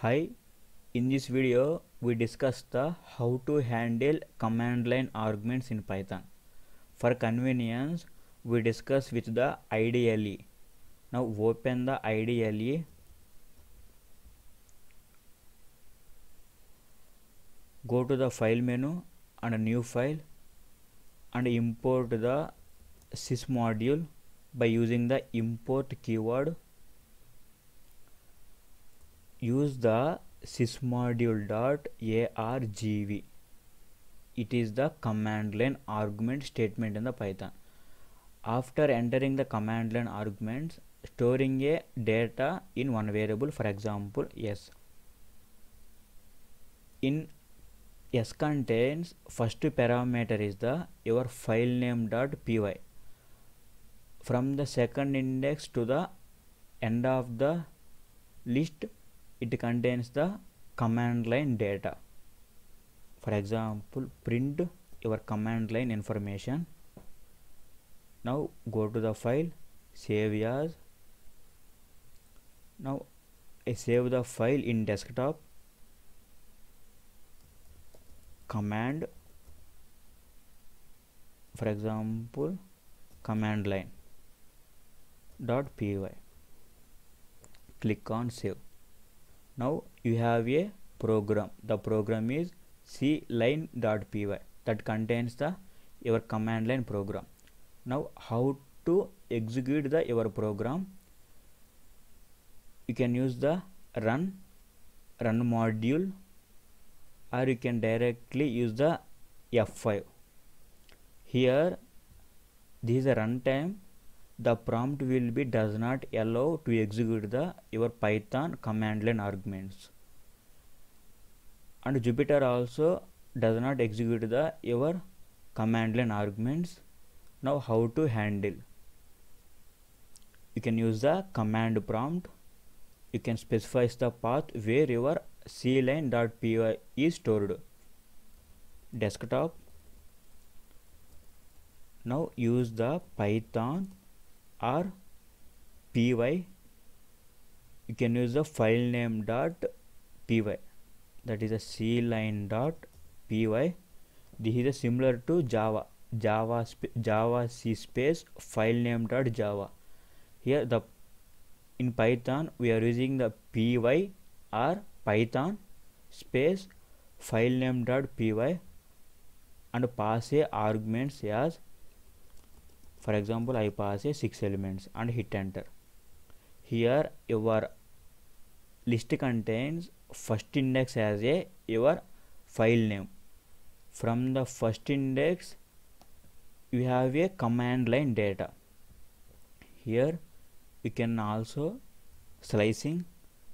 Hi, in this video we discuss the how to handle command line arguments in Python. For convenience, we discuss with the IDLE. Now open the IDLE. Go to the file menu and a new file and import the sys module by using the import keyword. Use the sysmodule.argv. It is the command line argument statement in the Python. After entering the command line arguments, storing a data in one variable, for example s. In s contains first parameter is the your file name .py. From the second index to the end of the list, it contains the command line data. For example, print your command line information. Now go to the file, save as. Now I save the file in desktop. Command, for example, command line .py. Click on save. Now you have a program. The program is cline.py that contains the your command line program. Now how to execute the your program? You can use the run module, or you can directly use the F5. Here this is a runtime. The prompt will be does not allow to execute the your Python command line arguments, and Jupyter also does not execute the your command line arguments. Now how to handle? You can use the command prompt. You can specify the path where your cline.py is stored. Desktop. Now use the Python or py. You can use the file name .py, that is a cline.py. This is a similar to Java C space file name .java. Here the in Python we are using the py or Python space file name .py and pass a arguments as, for example, I pass a 6 elements and hit enter. Here your list contains first index as a your file name. From the first index you have a command line data. Here you can also slicing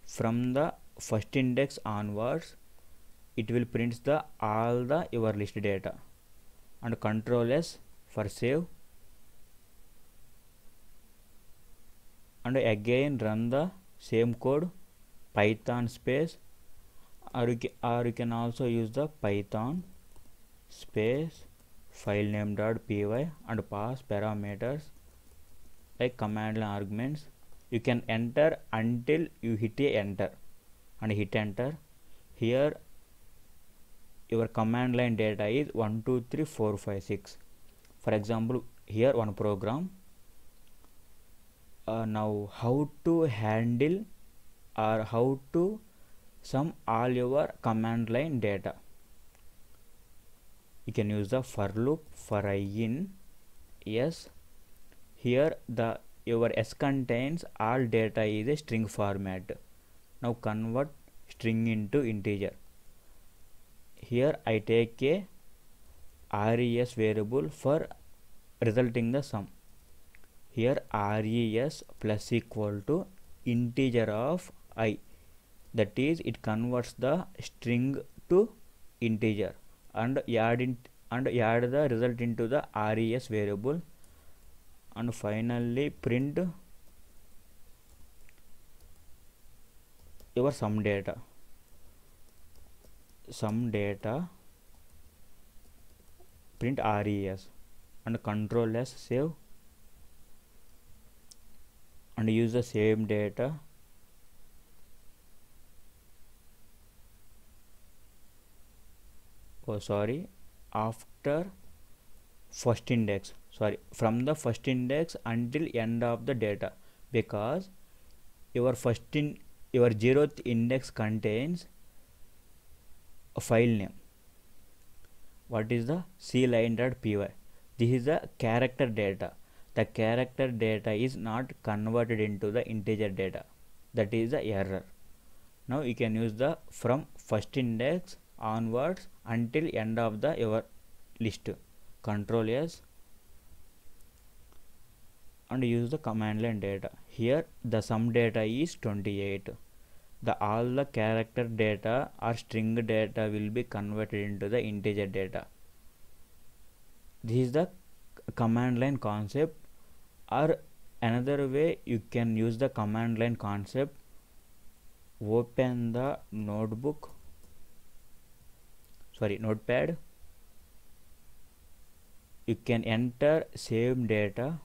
from the first index onwards. It will print the all the your list data, and Control S for save, and again run the same code, Python space, or you can also use the Python space file name .py and pass parameters like command line arguments. You can enter until you hit a enter and hit enter. Here your command line data is 1 2 3 4 5 6. For example, here one program. Now how to handle or how to sum all your command line data? You can use the for loop for I in s. Here the your s contains all data is a string format. Now convert string into integer. Here I take a res variable for resulting the sum. Here res plus equal to integer of I, that is it converts the string to integer and add the result into the res variable, and finally print your sum data print res, and Control S save, and use the same data after first index, from the first index until end of the data, because your your 0th index contains a file name. What is the cline.py? This is the character data. The character data is not converted into the integer data. That is the error. Now you can use the from first index onwards until end of the your list. Control S and use the command line data. Here the sum data is 28. All the character data or string data will be converted into the integer data. This is the command line concept, or another way you can use the command line concept. Open the notepad. You can enter same data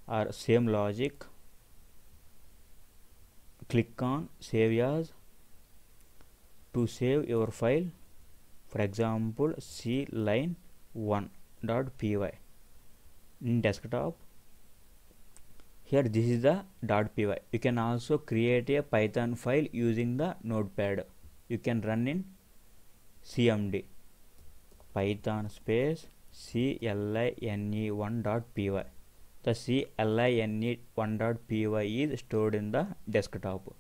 or same logic. Click on save as to save your file. For example, cline1.py in desktop. Here this is the .py. You can also create a Python file using the notepad. You can run in cmd python space cline1.py. The cline1.py is stored in the desktop.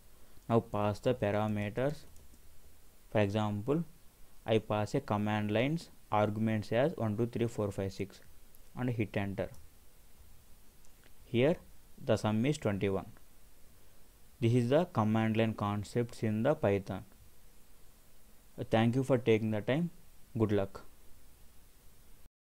Now pass the parameters. For example, I pass a command lines arguments as 1 2 3 4 5 6 and hit enter. Here the sum is 21. This is the command line concepts in the Python. Thank you for taking the time. Good luck.